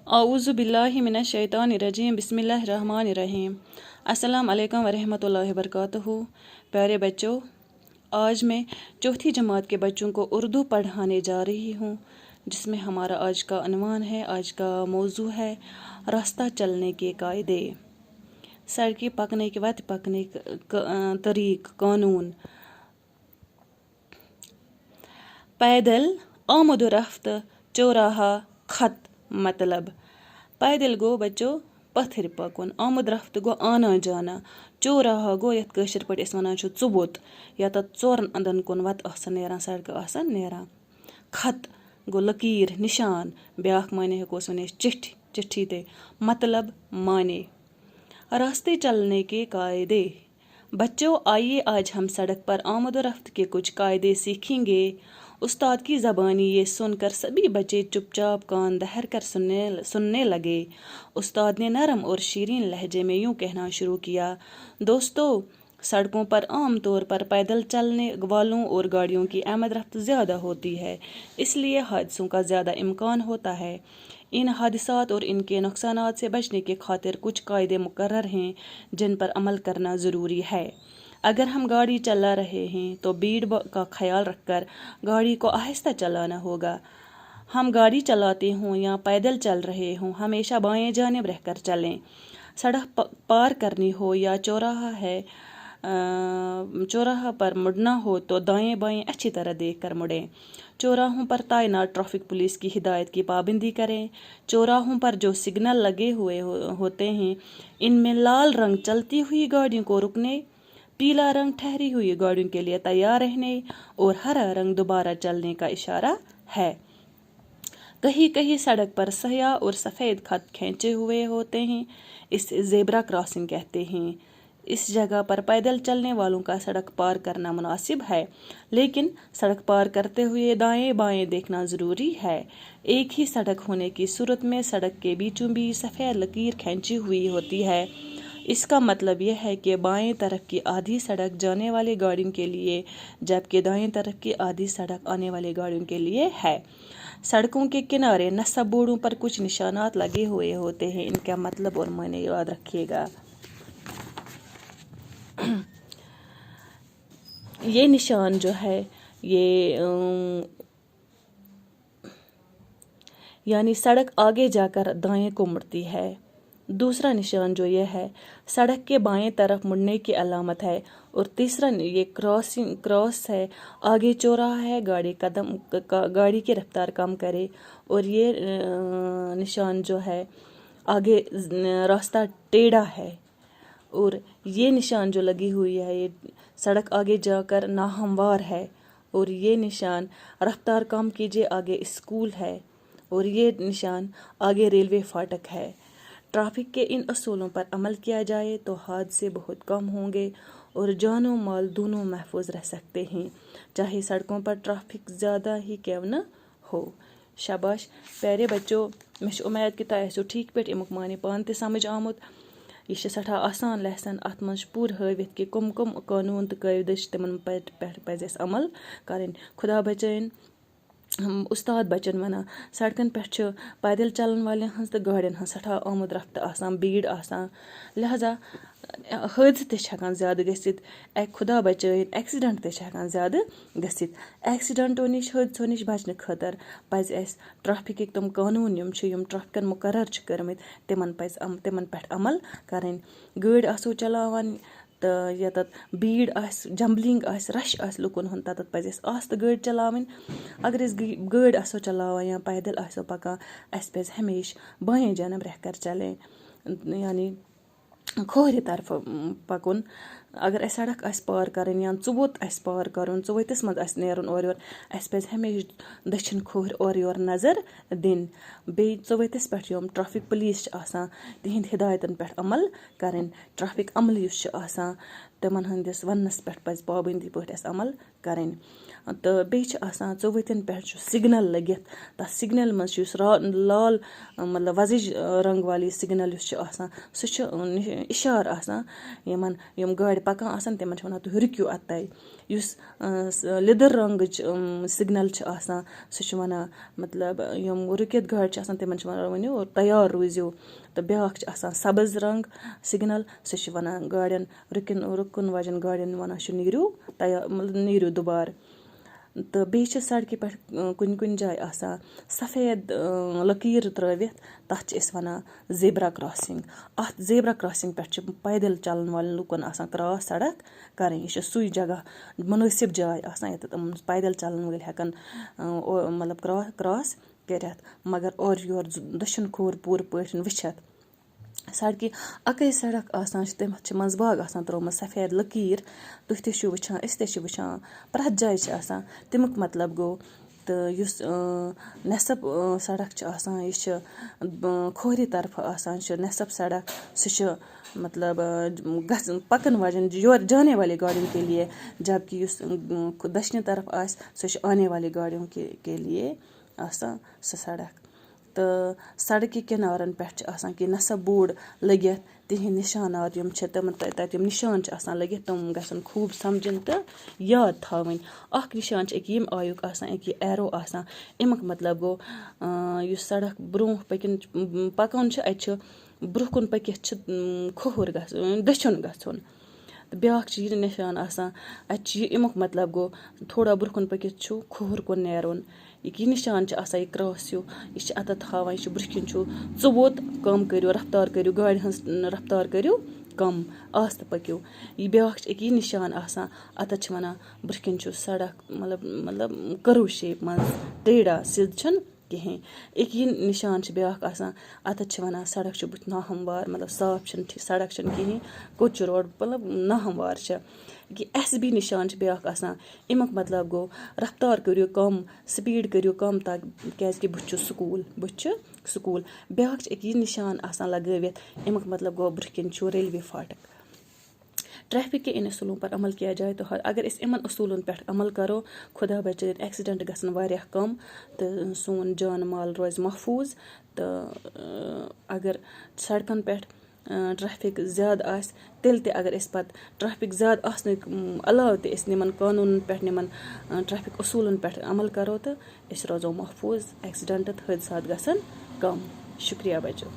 اعوذ باللہ من الشیطان الرجیم بسم اللہ الرحمن الرحیم السلام علیکم ورحمۃ اللہ وبرکاتہ۔ پیارے بچوں، آج میں چوتھی جماعت کے بچوں کو اردو پڑھانے جا رہی ہوں، جس میں ہمارا آج کا عنوان ہے، آج کا موضوع ہے راستہ چلنے کے قاعدے، سڑکیں پکنے کے وقت پکنے طریق قانون۔ پیدل آمد و رفت چوراہا خط مطلب پیدل گو بچو پتھر پکن، آمد رفت گو آنا جانا، چوراہا گو یتھ کٲشِر پٲٹھۍ أسۍ وَنان چھِ ژُبوٚت، یتَتھ ژورن اَندن کُن وَتہٕ آسان نیران، سڑکہٕ آسان نیران۔ خط گو لکیٖر، نِشان، بیٛاکھ معنی ہٮ۪کو أسۍ ؤنِتھ چِٹھی تہِ، مطلب معنی۔ راستے چلنے کے قاعدے۔ بچوں، آئیے آج ہم سڑک پر آمد و رفت کے کچھ قاعدے سیکھیں گے۔ استاد کی زبانی یہ سن کر سبھی بچے چپ چاپ کان دہر کر سننے لگے۔ استاد نے نرم اور شیرین لہجے میں یوں کہنا شروع کیا: دوستو، سڑکوں پر عام طور پر پیدل چلنے والوں اور گاڑیوں کی آمد رفت زیادہ ہوتی ہے، اس لیے حادثوں کا زیادہ امکان ہوتا ہے۔ ان حادثات اور ان کے نقصانات سے بچنے کی خاطر کچھ قاعدے مقرر ہیں جن پر عمل کرنا ضروری ہے۔ اگر ہم گاڑی چلا رہے ہیں تو بھیڑ کا خیال رکھ کر گاڑی کو آہستہ چلانا ہوگا۔ ہم گاڑی چلاتے ہوں یا پیدل چل رہے ہوں، ہمیشہ بائیں جانب رہ کر چلیں۔ سڑک پار کرنی ہو یا چوراہا پر مڑنا ہو تو دائیں بائیں اچھی طرح دیکھ کر مڑیں۔ چوراہوں پر تعینات ٹریفک پولیس کی ہدایت کی پابندی کریں۔ چوراہوں پر جو سگنل لگے ہوئے ہوتے ہیں، ان میں لال رنگ چلتی ہوئی گاڑیوں کو رکنے، پیلا رنگ ٹھہری ہوئی گاڑیوں کے لیے تیار رہنے اور ہرا رنگ دوبارہ چلنے کا اشارہ ہے۔ کہیں کہیں سڑک پر سیاہ اور سفید خط کھینچے ہوئے ہوتے ہیں، اسے زیبرا کراسنگ کہتے ہیں۔ اس جگہ پر پیدل چلنے والوں کا سڑک پار کرنا مناسب ہے، لیکن سڑک پار کرتے ہوئے دائیں بائیں دیکھنا ضروری ہے۔ ایک ہی سڑک ہونے کی صورت میں سڑک کے بیچوں بیچ سفید لکیر کھینچی ہوئی ہوتی ہے۔ اس کا مطلب یہ ہے کہ بائیں طرف کی آدھی سڑک جانے والی گاڑیوں کے لیے، جبکہ دائیں طرف کی آدھی سڑک آنے والی گاڑیوں کے لیے ہے۔ سڑکوں کے کنارے نصب بورڈوں پر کچھ نشانات لگے ہوئے ہوتے ہیں، ان کا مطلب اور معنی یاد رکھیے گا۔ یہ نشان جو ہے، یہ یعنی سڑک آگے جا کر دائیں کو مڑتی ہے۔ دوسرا نشان جو یہ ہے، سڑک کے بائیں طرف مڑنے کی علامت ہے۔ اور تیسرا یہ کراس ہے، آگے چوراہا ہے، گاڑی کی رفتار کم کرے۔ اور یہ نشان جو ہے، آگے راستہ ٹیڑھا ہے۔ اور یہ نشان جو لگی ہوئی ہے، یہ سڑک آگے جا کر ناہموار ہے۔ اور یہ نشان رفتار کم کیجیے، آگے اسکول ہے۔ اور یہ نشان آگے ریلوے فاٹک ہے۔ ٹریفک کے ان اصولوں پر عمل کیا جائے تو حادثے بہت کم ہوں گے اور جان و مال دونوں محفوظ رہ سکتے ہیں، چاہے سڑکوں پر ٹریفک زیادہ ہی کیوں نہ ہو۔ شاباش پیارے بچو، مےٚ چھِ اُمید کہ تۄہہِ آسیو ٹھیٖک پٲٹھۍ امیُک معنی پانہٕ تہِ سمجھ آمُت۔ یہ چھِ سٮ۪ٹھاہ آسان لیسن، اتھ منٛز چھُ پوٗرٕ ہٲوِتھ کہ کم قانوٗن تہٕ قٲیدٕ چھِ تِمن پٮ۪ٹھ پزِ اَسہِ عمل کَرٕنۍ۔ خدا بچٲیِن۔ استاد بچن ونان، سڑکن پٮ۪ٹھ چھِ پیدل چلن والٮ۪ن ہٕنٛز تہٕ گاڑٮ۪ن ہٕنٛز سٮ۪ٹھاہ آمد رفت آسان، بھیڑ آسان، لہذا حٲدثہٕ تہِ چھِ ہٮ۪کان زیادٕ گٔژھِتھ۔ خدا بچٲیِن، ایکسیڈنٹ تہِ چھِ ہٮ۪کان زیادٕ گٔژھِتھ۔ ایکسیڈنٹو نِش، حٲدثو نِش بچنہٕ خٲطرٕ پزِ اَسہِ ٹریفکٕکۍ تِم قانوٗن یِم چھِ، یِم ٹریفکن مقرر چھِ کٔرمٕتۍ، تِمن پٮ۪ٹھ عمل کَرٕنۍ۔ گٲڑۍ آسو چلاوان تہٕ ییٚتٮ۪تھ بھیڑ آسہِ، جمبلنگ آسہِ، رش آسہِ لُکن ہُنٛد، تتٮ۪تھ پزِ اَسہِ آستہٕ گٲڑۍ چلاوٕنۍ۔ اگر أسۍ گٲڑۍ آسو چلاوان یا پیدل آسو پکان، اَسہِ پزِ ہمیشہِ باییں جانب رہ کر چلیں، یعنی کھوورِ طرفہٕ پکُن۔ اگر اَسہِ سڑک آسہِ پار کرٕنۍ یا ژُبوٚت آسہِ پار کرُن، ژُؤتِس منٛز آسہِ نیرُن اورٕ یور، اَسہِ پزِ ہمیشہِ دٔچھِنۍ کھوورِ اورٕ یور نظر دِنۍ۔ بیٚیہِ ژُؤتِس پٮ۪ٹھ یِم ٹریفک پولیس چھِ آسان، تِہنٛدِ ہدایتن پٮ۪ٹھ عمل کرٕنۍ۔ ٹریفک عملہٕ یُس چھُ آسان، تِمن ہٕنٛدِس وننس پٮ۪ٹھ پزِ پابنٛدی پٲٹھۍ اَسہِ عمل کرٕنۍ۔ تہٕ بیٚیہِ چھِ آسان ژُؤتٮ۪ن پٮ۪ٹھ چھُ سگنل لٔگِتھ، تتھ سگنل منٛز چھُ یُس لال مطلب وۄزٕج رنگ والی سگنل یُس چھُ آسان، سُہ چھُ اِشارٕ آسان یِم گاڑِ پَکان آسان تِمَن چھِ وَنان تُہۍ رُکِو اَتَے. یُس لیٚدٕر رنٛگٕچ سِگنَل چھِ آسان سُہ چھُ وَنان مطلب یِم رُکِتھ گاڑِ چھِ آسان تِمَن چھِ وَنان ؤنِو تیار روٗزِو. تہٕ بیٛاکھ چھِ آسان سبٕز رنٛگ سِگنَل سُہ چھِ وَنان گاڑٮ۪ن رُکُن واجٮ۪ن گاڑٮ۪ن وَنان چھِ نیٖرِو تیار مطلب نیٖرِو دُبارٕ. تہٕ بیٚیہِ چھِ سڑکہِ پٮ۪ٹھ کُنہِ کُنہِ جایہِ آسان سفید لٔکیٖر ترٛٲوِتھ تَتھ چھِ أسۍ وَنان زیبرا کراسِنٛگ. اَتھ زیبرا کراسِنٛگ پٮ۪ٹھ چھِ پیدل چَلَن والٮ۪ن لُکَن آسان کرٛاس سڑک کَرٕنۍ. یہِ چھِ سُے جگہ مُنٲسِب جاے آسان ییٚتٮ۪تھ یِم پیدل چَلَن وٲلۍ ہٮ۪کَن مطلب کرٛاس کٔرِتھ مگر اورٕ یورٕ دٔچھُن کھوٚوُر پوٗرٕ پٲٹھۍ وٕچھِتھ. سڑکہِ اَکٲے سڑک آسان چھِ تَمہِ چھِ منٛزٕ باگ آسان ترٛٲومٕژ سفید لٔکیٖر. تُہۍ تہِ چھِو وٕچھان أسۍ تہِ چھِ وٕچھان پرٛٮ۪تھ جایہِ چھِ آسان. تَمیُک مطلب گوٚو تہٕ یُس نٮ۪صٕب سڑک چھِ آسان یہِ چھِ کھوورِ طرفہٕ آسان چھِ نٮ۪صٕب سڑک سُہ چھِ مطلب پَکَن واجٮ۪ن یورٕ جانے والی گاڑٮ۪ن کے لیے جب کہِ یُس دٔچھنہِ طرف آسہِ سُہ چھِ آنے والی گاڑیوں کے لیے آسان سُہ سڑک. تہٕ سڑکہِ کِنارَن پٮ۪ٹھ چھِ آسان کینٛہہ نٮ۪صٕب بوڑ لٔگِتھ تِہِنٛدۍ نِشانات یِم چھِ تِمَن تَتہِ یِم نِشان چھِ آسان لٔگِتھ تِم گژھن خوٗب سَمجِنۍ تہٕ یاد تھاوٕنۍ. اَکھ نِشان چھِ أکیٛاہ ییٚمہِ آیُک آسان أکیٛاہ یہِ ایرو آسان. اَمیُک مطلب گوٚو یُس سڑک برٛونٛہہ پَکان چھِ اَتہِ چھُ برٛونٛہہ کُن پٔکِتھ چھِ کھوٚوُر گژھُن دٔچھُن گژھُن. تہٕ بیٛاکھ چھِ یہِ نِشان آسان اَتہِ چھِ یہِ اَمیُک مطلب گوٚو تھوڑا برٛونٛہہ کُن پٔکِتھ چھُ کھوٚوُر کُن نیرُن. یہِ نِشان چھِ آسان یہِ کرٛاس ہیوٗ یہِ چھِ اَتٮ۪تھ تھاوان یہِ چھُ برٛونٛہہ کِنۍ چھُ ژٕ ووت کَم کٔرِو رفتار کٔرِو گاڑِ ہٕنٛز رفتار کٔرِو کَم آستہٕ پٔکِو. یہِ بیٛاکھ چھِ أکیٛاہ یہِ نِشان آسان اَتٮ۪تھ چھِ وَنان برٛونٛہہ کِنۍ چھُ سڑک مطلب کٔرٕو شیپ منٛز ٹیڑا سیٚود چھُنہٕ کِہیٖنۍ. أکیٛاہ یہِ نِشان چھِ بیٛاکھ آسان اَتٮ۪تھ چھِ وَنان سڑک چھِ بُتھِ ناہموار مطلب صاف چھِنہٕ سڑک چھِنہٕ کِہیٖنۍ کوٚت چھُ روڈ مطلب ناہموار چھِ. کہِ ایس بی نِشان چھِ بیٛاکھ آسان اَمیُک مطلب گوٚو رفتار کٔرِو کَم سپیٖڈ کٔرِو کَم کیٛازِکہِ بُتھِ چھُ سکوٗل. بیٛاکھ چھِ أکیٛاہ یہِ نِشان آسان لگٲوِتھ اَمیُک مطلب گوٚو برٛونٛہہ کِنۍ چھُ ریلوے فاٹک. ٹریفک کے ان اصولوں پر عمل کیا جائے تو اگر أسۍ یِمن اصوٗلن پٮ۪ٹھ عمل کرو خۄدا بچٲیِن ایکسِڈنٹ گژھن واریاہ کم تہٕ سون جان مال روزِ محفوٗظ. تہٕ اگر سڑکن پٮ۪ٹھ ٹریفک زیادٕ آسہِ تیٚلہِ تہِ اگر أسۍ پتہٕ ٹریفک زیادٕ آسنہٕ علاوٕ تہِ أسۍ یِمن قانوٗنن پٮ۪ٹھ یِمن ٹریفک اصوٗلن پٮ۪ٹھ عمل کرو تہٕ أسۍ روزو محفوٗظ ایکسِڈنٹ تہٕ حٲدثات گژھن کم. شُکریہ بچو.